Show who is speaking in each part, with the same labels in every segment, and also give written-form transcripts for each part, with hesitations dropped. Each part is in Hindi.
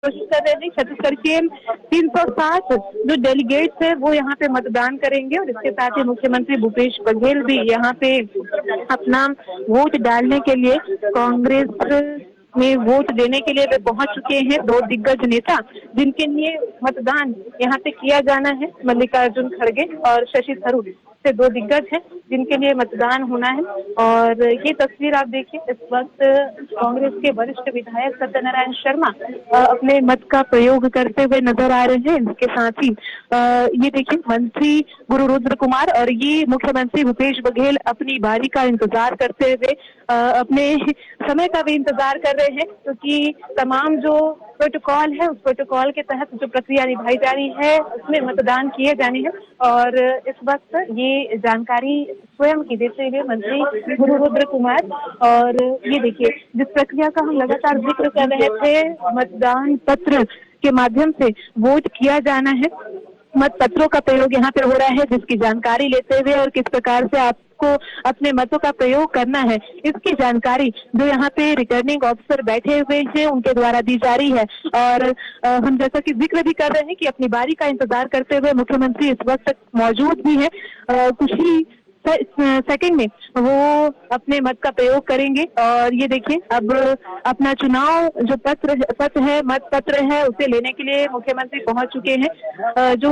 Speaker 1: कोशिश कर रहे हैं। छत्तीसगढ़ के 360 जो डेलीगेट्स है वो यहाँ पे मतदान करेंगे और इसके साथ ही मुख्यमंत्री भूपेश बघेल भी यहाँ पे अपना वोट डालने के लिए कांग्रेस में वोट देने के लिए वे पहुंच चुके हैं। दो दिग्गज नेता जिनके लिए मतदान यहाँ पे किया जाना है, मल्लिकार्जुन खड़गे और शशि थरूर, से दो दिग्गज हैं जिनके लिए मतदान होना है। और ये तस्वीर आप देखिए, इस वक्त कांग्रेस के वरिष्ठ विधायक सत्यनारायण शर्मा अपने मत का प्रयोग करते हुए नजर आ रहे हैं। इसके साथ ही ये देखिए मंत्री गुरु रुद्र कुमार और ये मुख्यमंत्री भूपेश बघेल अपनी बारी का इंतजार करते हुए अपने समय का भी इंतजार कर रहे हैं, क्योंकि तमाम जो प्रोटोकॉल है उस प्रोटोकॉल के तहत जो प्रक्रिया निभाई जा रही है उसमें मतदान किए जाने हैं। और इस वक्त ये जानकारी स्वयं की देते हुए मंत्री गुरु रुद्र कुमार, और ये देखिए जिस प्रक्रिया का हम लगातार जिक्र कर रहे थे, मतदान पत्र के माध्यम से वोट किया जाना है, मत पत्रों का प्रयोग यहाँ पे हो रहा है, जिसकी जानकारी लेते हुए और किस प्रकार से आपको अपने मतों का प्रयोग करना है इसकी जानकारी जो यहाँ पे रिटर्निंग ऑफिसर बैठे हुए हैं उनके द्वारा दी जा रही है। और हम जैसा कि जिक्र भी कर रहे हैं कि अपनी बारी का इंतजार करते हुए मुख्यमंत्री इस वक्त मौजूद भी है। कुछ ही सेकंड में वो अपने मत का प्रयोग करेंगे। और ये देखिए अब अपना चुनाव जो पत्र है, मत पत्र है, उसे लेने के लिए मुख्यमंत्री पहुंच चुके हैं। जो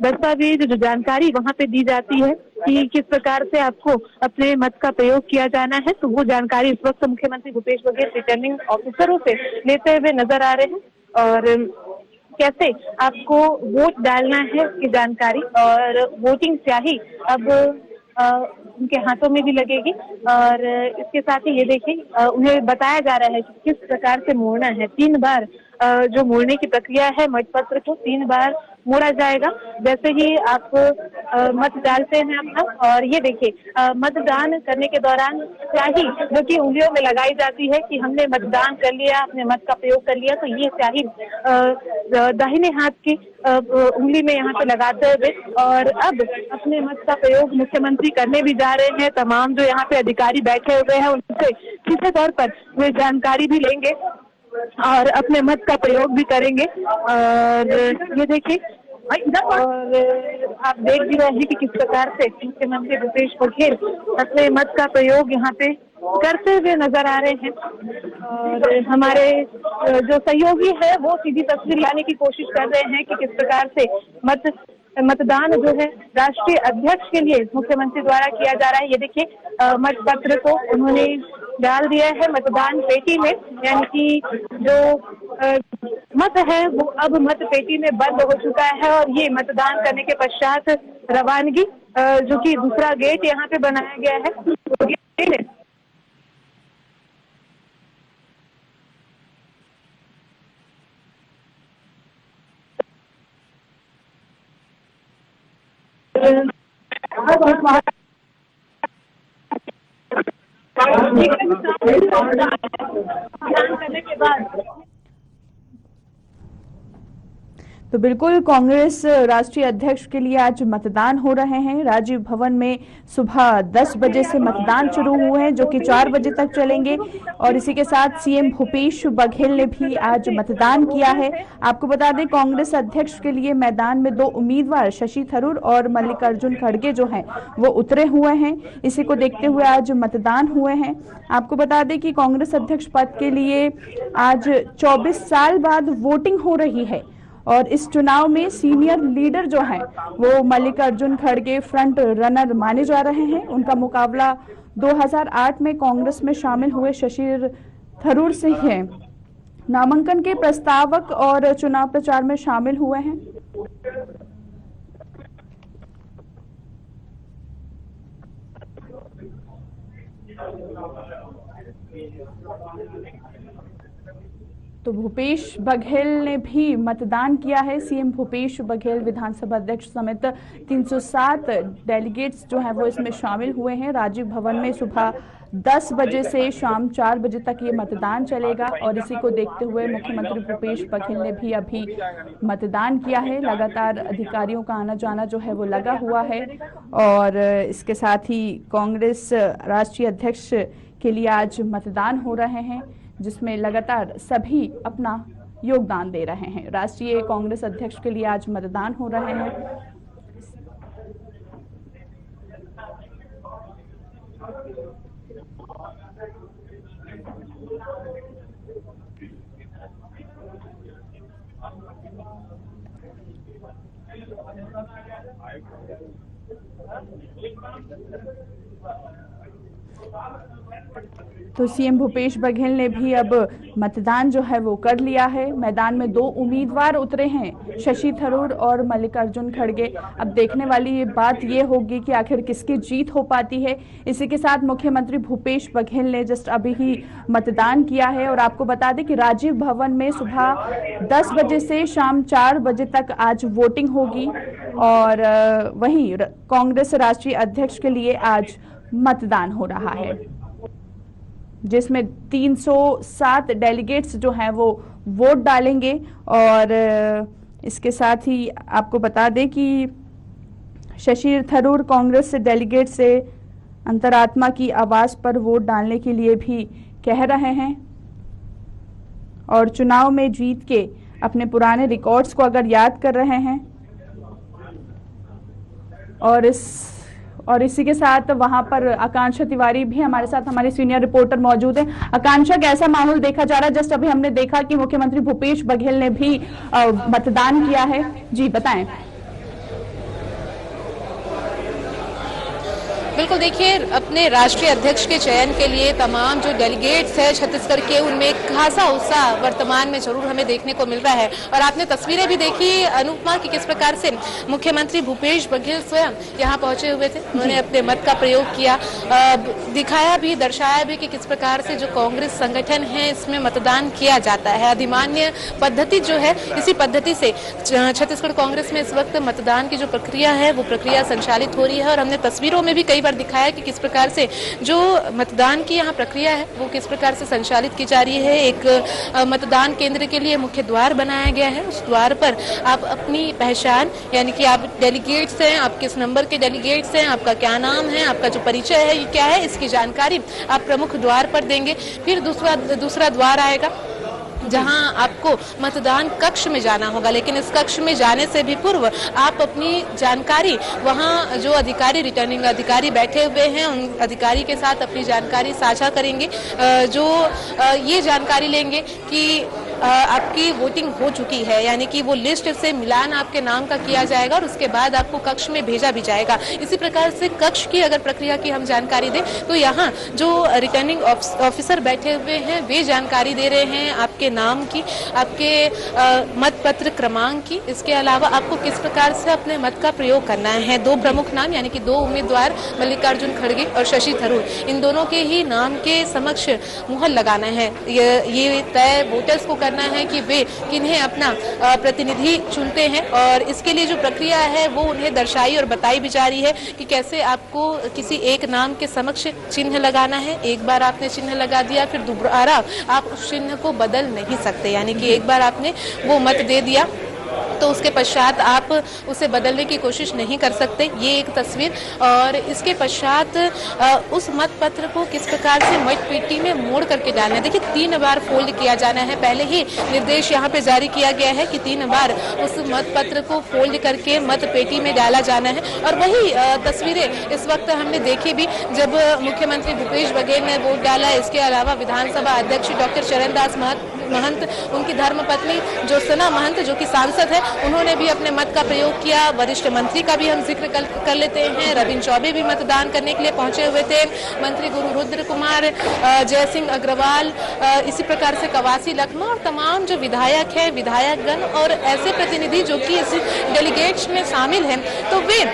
Speaker 1: दस्तावेज, जो जानकारी वहां पे दी जाती है कि किस प्रकार से आपको अपने मत का प्रयोग किया जाना है, तो वो जानकारी इस वक्त मुख्यमंत्री भूपेश बघेल रिटर्निंग ऑफिसरों से लेते हुए नजर आ रहे हैं। और कैसे आपको वोट डालना है इसकी जानकारी और वोटिंग स्याही अब उनके हाथों में भी लगेगी। और इसके साथ ही ये देखिए उन्हें बताया जा रहा है कि किस प्रकार से मोड़ना है। 3 बार जो मोड़ने की प्रक्रिया है, मतपत्र को 3 बार मोड़ा जाएगा जैसे ही आप मत डालते हैं अपना। और ये देखिए मतदान करने के दौरान स्याही जो कि उंगलियों में लगाई जाती है कि हमने मतदान कर लिया, अपने मत का प्रयोग कर लिया, तो ये स्याही दाहिने हाथ की उंगली में यहाँ पे लगाते हुए और अब अपने मत का प्रयोग मुख्यमंत्री करने भी जा रहे हैं। तमाम जो यहाँ पे अधिकारी बैठे हुए हैं उनसे सीधे तौर पर वे जानकारी भी लेंगे और अपने मत का प्रयोग भी करेंगे। और ये देखिए और आप देख भी रहे हैं कि किस प्रकार से मुख्यमंत्री भूपेश बघेल अपने मत का प्रयोग यहाँ पे करते हुए नजर आ रहे हैं। और हमारे जो सहयोगी है वो सीधी तस्वीर लाने की कोशिश कर रहे हैं कि किस प्रकार से मतदान जो है राष्ट्रीय अध्यक्ष के लिए मुख्यमंत्री द्वारा किया जा रहा है। ये देखिए मत पत्र को उन्होंने डाल दिया है मतदान पेटी में, यानी कि जो मत है वो अब मत पेटी में बंद हो चुका है। और ये मतदान करने के पश्चात रवानगी जो कि दूसरा गेट यहाँ पे बनाया गया है, वो गेट करने के बाद
Speaker 2: तो बिल्कुल कांग्रेस राष्ट्रीय अध्यक्ष के लिए आज मतदान हो रहे हैं। राजीव भवन में सुबह 10 बजे से मतदान शुरू हुए हैं जो कि 4 बजे तक चलेंगे। और इसी के साथ सीएम भूपेश बघेल ने भी आज मतदान किया है। आपको बता दें कांग्रेस अध्यक्ष के लिए मैदान में 2 उम्मीदवार शशि थरूर और मल्लिकार्जुन खड़गे जो हैं वो उतरे हुए हैं। इसी को देखते हुए आज मतदान हुए हैं। आपको बता दें कि कांग्रेस अध्यक्ष पद के लिए आज 24 साल बाद वोटिंग हो रही है। और इस चुनाव में सीनियर लीडर जो हैं वो मल्लिकार्जुन खड़गे फ्रंट रनर माने जा रहे हैं। उनका मुकाबला 2008 में कांग्रेस में शामिल हुए शशि थरूर से है। नामांकन के प्रस्तावक और चुनाव प्रचार में शामिल हुए हैं। तो भूपेश बघेल ने भी मतदान किया है। सीएम भूपेश बघेल विधानसभा अध्यक्ष समेत 307 डेलीगेट्स जो हैं वो इसमें शामिल हुए हैं। राजीव भवन में सुबह 10 बजे से शाम 4 बजे तक ये मतदान चलेगा। और इसी को देखते हुए मुख्यमंत्री भूपेश बघेल ने भी अभी मतदान किया है। लगातार अधिकारियों का आना जाना जो है वो लगा हुआ है। और इसके साथ ही कांग्रेस राष्ट्रीय अध्यक्ष के लिए आज मतदान हो रहे हैं जिसमें लगातार सभी अपना योगदान दे रहे हैं। राष्ट्रीय कांग्रेस अध्यक्ष के लिए आज मतदान हो रहे हैं। तो सीएम भूपेश बघेल ने भी अब मतदान जो है वो कर लिया है। मैदान में 2 उम्मीदवार उतरे हैं, शशि थरूर और मल्लिकार्जुन खड़गे। अब देखने वाली ये बात ये होगी कि आखिर किसकी जीत हो पाती है। इसी के साथ मुख्यमंत्री भूपेश बघेल ने जस्ट अभी ही मतदान किया है। और आपको बता दें कि राजीव भवन में सुबह 10 बजे से शाम 4 बजे तक आज वोटिंग होगी। और वहीं कांग्रेस राष्ट्रीय अध्यक्ष के लिए आज मतदान हो रहा है, जिसमें 307 डेलीगेट्स जो हैं वो वोट डालेंगे। और इसके साथ ही आपको बता दें कि शशि थरूर कांग्रेस से डेलीगेट से अंतरात्मा की आवाज पर वोट डालने के लिए भी कह रहे हैं। और चुनाव में जीत के अपने पुराने रिकॉर्ड्स को अगर याद कर रहे हैं। और इसी के साथ वहां पर आकांक्षा तिवारी भी हमारे साथ, हमारी सीनियर रिपोर्टर मौजूद है। आकांक्षा, कैसा माहौल देखा जा रहा है? जस्ट अभी हमने देखा कि मुख्यमंत्री भूपेश बघेल ने भी मतदान किया है। जी बताएं।
Speaker 3: बिल्कुल, देखिए, अपने राष्ट्रीय अध्यक्ष के चयन के लिए तमाम जो डेलीगेट्स है छत्तीसगढ़ के, उनमें एक खासा उत्साह वर्तमान में जरूर हमें देखने को मिल रहा है। और आपने तस्वीरें भी देखी अनुपमा कि किस प्रकार से मुख्यमंत्री भूपेश बघेल स्वयं यहाँ पहुंचे हुए थे। उन्होंने अपने मत का प्रयोग किया, दिखाया भी, दर्शाया भी कि किस प्रकार से जो कांग्रेस संगठन है इसमें मतदान किया जाता है। अधिमान्य पद्धति जो है, इसी पद्धति से छत्तीसगढ़ कांग्रेस में इस वक्त मतदान की जो प्रक्रिया है वो प्रक्रिया संचालित हो रही है। और हमने तस्वीरों में भी कई बार दिखाया कि किस प्रकार से जो मतदान की यहाँ प्रक्रिया है वो किस प्रकार से संचालित की जा रही है। एक मतदान केंद्र के लिए मुख्य द्वार बनाया गया है। उस द्वार पर आप अपनी पहचान, यानी कि आप डेलीगेट्स हैं, आप किस नंबर के डेलीगेट्स हैं, आपका क्या नाम है, आपका जो परिचय है ये क्या है, इसकी जानकारी आप प्रमुख द्वार पर देंगे। फिर दूसरा द्वार आएगा जहां आपको मतदान कक्ष में जाना होगा। लेकिन इस कक्ष में जाने से भी पूर्व आप अपनी जानकारी वहां जो अधिकारी, रिटर्निंग अधिकारी बैठे हुए हैं, उन अधिकारी के साथ अपनी जानकारी साझा करेंगे, जो ये जानकारी लेंगे कि आपकी वोटिंग हो चुकी है, यानी कि वो लिस्ट से मिलान आपके नाम का किया जाएगा और उसके बाद आपको कक्ष में भेजा भी जाएगा। इसी प्रकार से कक्ष की अगर प्रक्रिया की हम जानकारी दें तो यहाँ जो रिटर्निंग ऑफिसर बैठे हुए हैं वे जानकारी दे रहे हैं आपके नाम की, आपके मतपत्र क्रमांक की। इसके अलावा आपको किस प्रकार से अपने मत का प्रयोग करना है। 2 प्रमुख नाम, यानी कि 2 उम्मीदवार मल्लिकार्जुन खड़गे और शशि थरूर, इन दोनों के ही नाम के समक्ष मुहर लगाना है। ये तय वोटर्स को करना है कि वे किन्हें अपना प्रतिनिधि चुनते हैं। और इसके लिए जो प्रक्रिया है वो उन्हें दर्शाई और बताई भी जा रही है कि कैसे आपको किसी एक नाम के समक्ष चिन्ह लगाना है। एक बार आपने चिन्ह लगा दिया, फिर दोबारा आप उस चिन्ह को बदल नहीं सकते, यानी कि एक बार आपने वो मत दे दिया तो उसके पश्चात आप उसे बदलने की कोशिश नहीं कर सकते। ये एक तस्वीर। और इसके पश्चात उस मत पत्र को किस प्रकार से मत पेटी में मोड़ करके डालना है। देखिए, 3 बार फोल्ड किया जाना है। पहले ही निर्देश यहाँ पे जारी किया गया है कि 3 बार उस मत पत्र को फोल्ड करके मत पेटी में डाला जाना है। और वही तस्वीरें इस वक्त हमने देखी भी जब मुख्यमंत्री भूपेश बघेल ने वोट डाला। इसके अलावा विधानसभा अध्यक्ष डॉक्टर चरणदास महंत, उनकी धर्मपत्नी ज्योत्सना महंत जो कि सांसद है, उन्होंने भी अपने मत का प्रयोग किया। वरिष्ठ मंत्री का भी हम जिक्र कर लेते हैं। रविंद्र चौबे भी मतदान करने के लिए पहुंचे हुए थे। मंत्री गुरु रुद्र कुमार, जय सिंह अग्रवाल, इसी प्रकार से कवासी लखमा और तमाम जो विधायक हैं, विधायकगण और ऐसे प्रतिनिधि जो कि इस डेलीगेट्स में शामिल हैं, तो वे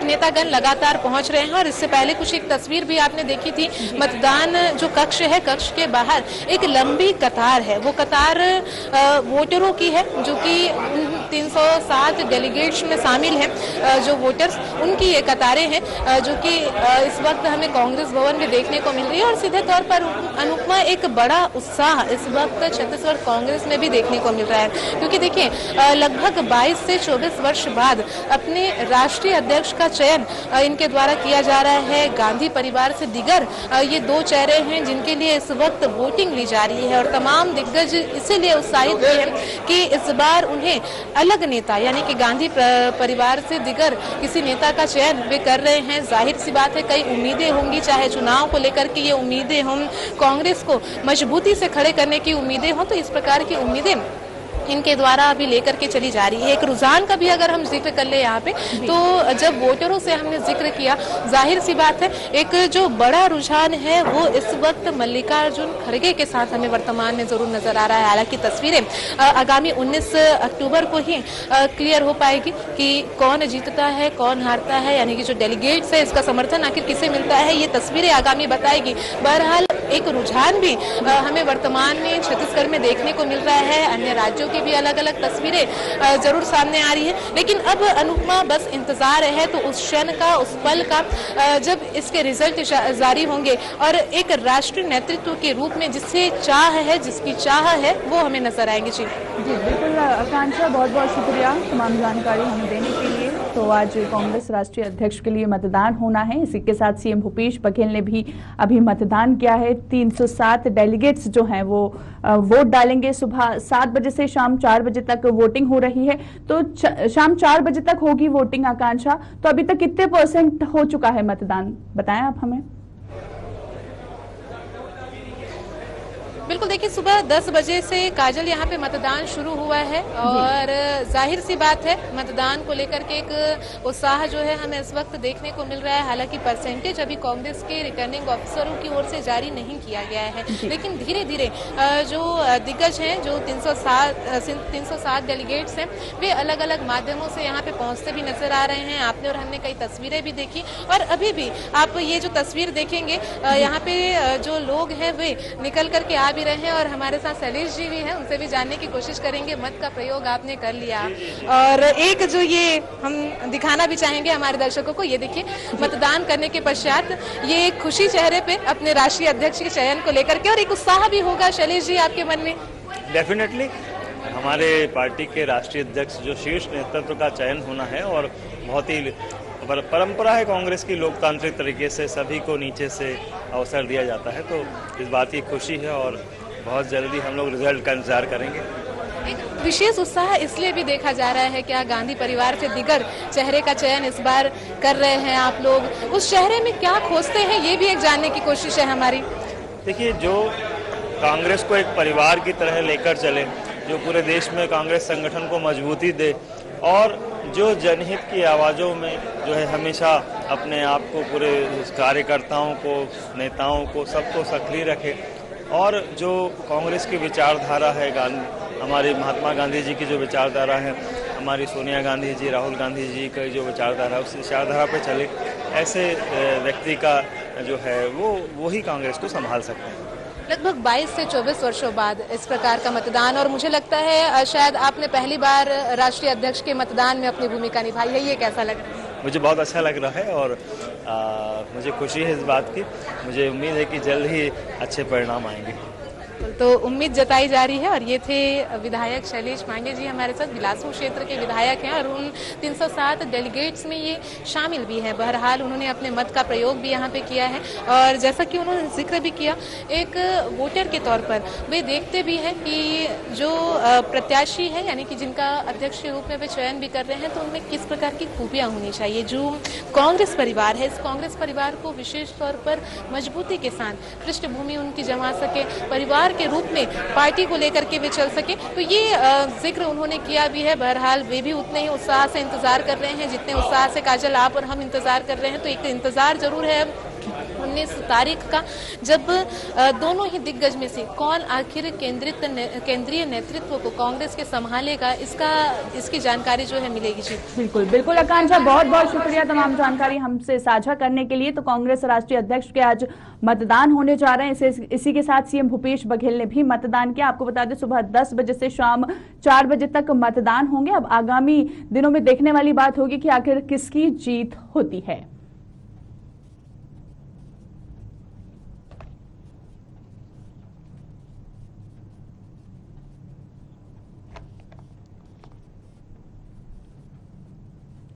Speaker 3: नेतागण लगातार पहुंच रहे हैं। और इससे पहले कुछ एक तस्वीर भी आपने देखी थी। मतदान जो कक्ष है, कक्ष के बाहर एक लंबी कतार है। वो कतार वोटरों की है जो कि 307 डेलीगेट्स में शामिल हैं जो वोटर्स, उनकी ये कतारें हैं जो कि इस वक्त हमें कांग्रेस भवन में देखने को मिल रही है। और सीधे तौर पर अनुपमा, एक बड़ा उत्साह इस वक्त छत्तीसगढ़ कांग्रेस में भी देखने को मिल रहा है, क्योंकि देखिए लगभग 22 से 24 वर्ष बाद अपने राष्ट्रीय अध्यक्ष का चयन इनके द्वारा किया जा रहा है। गांधी परिवार से दिगर ये दो चेहरे हैं जिनके लिए इस वक्त वोटिंग ली जा रही है, और तमाम दिग्गज इसीलिए उत्साहित भी हैं कि इस बार उन्हें अलग नेता यानी कि गांधी परिवार से दिगर किसी नेता का चयन वे कर रहे हैं। जाहिर सी बात है कई उम्मीदें होंगी, चाहे चुनाव को लेकर के ये उम्मीदें हों, कांग्रेस को मजबूती से खड़े करने की उम्मीदें हों, तो इस प्रकार की उम्मीदें इनके द्वारा अभी लेकर के चली जा रही है। एक रुझान का भी अगर हम जिक्र कर ले यहाँ पे, तो जब वोटरों से हमने जिक्र किया, जाहिर सी बात है एक जो बड़ा रुझान है वो इस वक्त मल्लिकार्जुन खड़गे के साथ हमें वर्तमान में जरूर नजर आ रहा है। हालांकि तस्वीरें आगामी 19 अक्टूबर को ही क्लियर हो पाएगी कि कौन जीतता है कौन हारता है, यानी कि जो डेलीगेट्स है इसका समर्थन आखिर किसे मिलता है, ये तस्वीरें आगामी बताएगी। बहरहाल एक रुझान भी हमें वर्तमान में छत्तीसगढ़ में देखने को मिल रहा है। अन्य राज्यों की भी अलग अलग तस्वीरें जरूर सामने आ रही है, लेकिन अब अनुपमा बस इंतजार है तो उस क्षण का, उस पल का जब इसके रिजल्ट जारी होंगे और एक राष्ट्रीय नेतृत्व के रूप में जिससे चाह है, जिसकी चाह है, वो हमें नजर आएंगे। जी
Speaker 2: बिल्कुल आकांक्षा, बहुत बहुत शुक्रिया तमाम जानकारी हमें देने के लिए। तो आज कांग्रेस राष्ट्रीय अध्यक्ष के लिए मतदान होना है। इसी के साथ सीएम भूपेश बघेल ने भी अभी मतदान किया है। 307 डेलीगेट्स जो हैं वो वोट डालेंगे। सुबह 7 बजे से शाम 4 बजे तक वोटिंग हो रही है, तो शाम 4 बजे तक होगी वोटिंग। आकांक्षा, तो अभी तक कितने % हो चुका है मतदान, बताएं आप हमें।
Speaker 3: बिल्कुल, देखिए सुबह 10 बजे से काजल यहाँ पे मतदान शुरू हुआ है और जाहिर सी बात है मतदान को लेकर के एक उत्साह जो है हमें इस वक्त देखने को मिल रहा है। हालांकि परसेंटेज अभी कांग्रेस के रिटर्निंग ऑफिसरों की ओर से जारी नहीं किया गया है, लेकिन धीरे धीरे जो दिग्गज हैं, जो 307 डेलीगेट्स हैं, वे अलग अलग माध्यमों से यहाँ पे पहुंचते भी नजर आ रहे हैं। आपने और हमने कई तस्वीरें भी देखी और अभी भी आप ये जो तस्वीर देखेंगे, यहाँ पे जो लोग हैं वे निकल करके आ भी रहे हैं और हमारे साथ शैलेश जी भी हैं, उनसे भी जानने की कोशिश करेंगे। मत का प्रयोग आपने कर लिया और एक जो ये हम दिखाना भी चाहेंगे हमारे दर्शकों को, ये देखिए मतदान करने के पश्चात ये एक खुशी चेहरे पे अपने राष्ट्रीय अध्यक्ष के चयन को लेकर के, और एक उत्साह भी होगा शैलेश जी आपके मन में।
Speaker 4: डेफिनेटली हमारे पार्टी के राष्ट्रीय अध्यक्ष जो शीर्ष नेतृत्व का चयन होना है और बहुत ही परंपरा है कांग्रेस की, लोकतांत्रिक तरीके से सभी को नीचे से अवसर दिया जाता है, तो इस बात की खुशी है और बहुत जल्दी हम लोग रिजल्ट का इंतजार करेंगे।
Speaker 3: एक विशेष उत्साह इसलिए भी देखा जा रहा है, क्या गांधी परिवार से दिगर चेहरे का चयन इस बार कर रहे हैं आप लोग, उस चेहरे में क्या खोजते हैं, ये भी एक जानने की कोशिश है हमारी।
Speaker 4: देखिए, जो कांग्रेस को एक परिवार की तरह लेकर चले, जो पूरे देश में कांग्रेस संगठन को मजबूती दे और जो जनहित की आवाज़ों में जो है हमेशा अपने आप को, पूरे कार्यकर्ताओं को, नेताओं को, सबको सक्रिय रखे, और जो कांग्रेस की विचारधारा है, हमारी महात्मा गांधी जी की जो विचारधारा है, हमारी सोनिया गांधी जी, राहुल गांधी जी की जो विचारधारा है, उस विचारधारा पे चले, ऐसे व्यक्ति का जो है वो ही कांग्रेस को संभाल सकते हैं।
Speaker 3: लगभग 22 से 24 वर्षों बाद इस प्रकार का मतदान, और मुझे लगता है शायद आपने पहली बार राष्ट्रीय अध्यक्ष के मतदान में अपनी भूमिका निभाई है, ये कैसा लग रहा है?
Speaker 4: मुझे बहुत अच्छा लग रहा है और मुझे खुशी है इस बात की। मुझे उम्मीद है कि जल्द ही अच्छे परिणाम आएंगे।
Speaker 3: तो उम्मीद जताई जा रही है। और ये थे विधायक शैलेश पांडे जी हमारे साथ, बिलासपुर क्षेत्र के विधायक हैं और उन 307 डेलीगेट्स में ये शामिल भी है। बहरहाल उन्होंने अपने मत का प्रयोग भी यहाँ पे किया है और जैसा कि उन्होंने जिक्र भी किया, एक वोटर के तौर पर वे देखते भी हैं कि जो प्रत्याशी है, यानी कि जिनका अध्यक्ष के रूप में वे चयन भी कर रहे हैं, तो उनमें किस प्रकार की खूबियाँ होनी चाहिए। जो कांग्रेस परिवार है, इस कांग्रेस परिवार को विशेष तौर पर मजबूती के साथ पृष्ठभूमि उनकी जमा सके, परिवार के रूप में पार्टी को लेकर के वे चल सके, तो ये जिक्र उन्होंने किया भी है। बहरहाल वे भी उतने ही उत्साह से इंतजार कर रहे हैं जितने उत्साह से काजल आप और हम इंतजार कर रहे हैं, तो एक इंतजार जरूर है 19 तारीख का, जब दोनों ही दिग्गज में से कौन आखिर केंद्रीय नेतृत्व को कांग्रेस के संभालेगा, इसकी जानकारी जो है मिलेगी। जी
Speaker 2: बिल्कुल बिल्कुल आकांक्षा, बहुत बहुत शुक्रिया तमाम जानकारी हमसे साझा करने के लिए। तो कांग्रेस राष्ट्रीय अध्यक्ष के आज मतदान होने जा रहे हैं। इसी के साथ सीएम भूपेश बघेल ने भी मतदान किया। आपको बता दें सुबह 10 बजे से शाम 4 बजे तक मतदान होंगे। अब आगामी दिनों में देखने वाली बात होगी कि आखिर किसकी जीत होती है।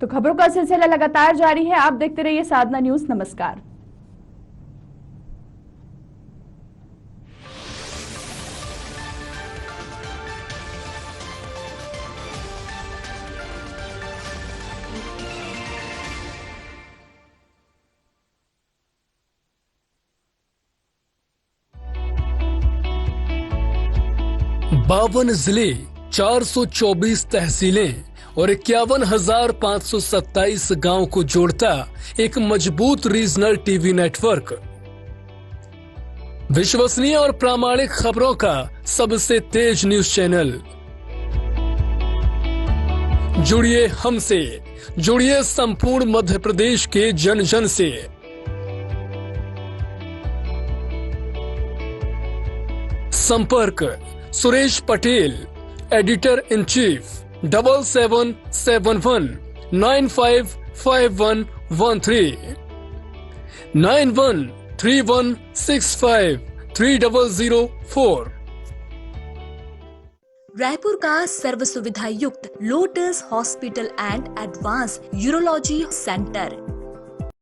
Speaker 2: तो खबरों का सिलसिला लगातार जारी है। आप देखते रहिए साधना न्यूज। नमस्कार।
Speaker 5: बावन जिले, 424 तहसीलें और 51,527 गांव को जोड़ता एक मजबूत रीजनल टीवी नेटवर्क। विश्वसनीय और प्रामाणिक खबरों का सबसे तेज न्यूज चैनल। जुड़िए हमसे, जुड़िए संपूर्ण मध्य प्रदेश के जन जन से। संपर्क Suresh Patel, editor in chief, 7771955113, 9131653004।
Speaker 6: Raipur का सर्व सुविधा युक्त lotus hospital and advance urology centre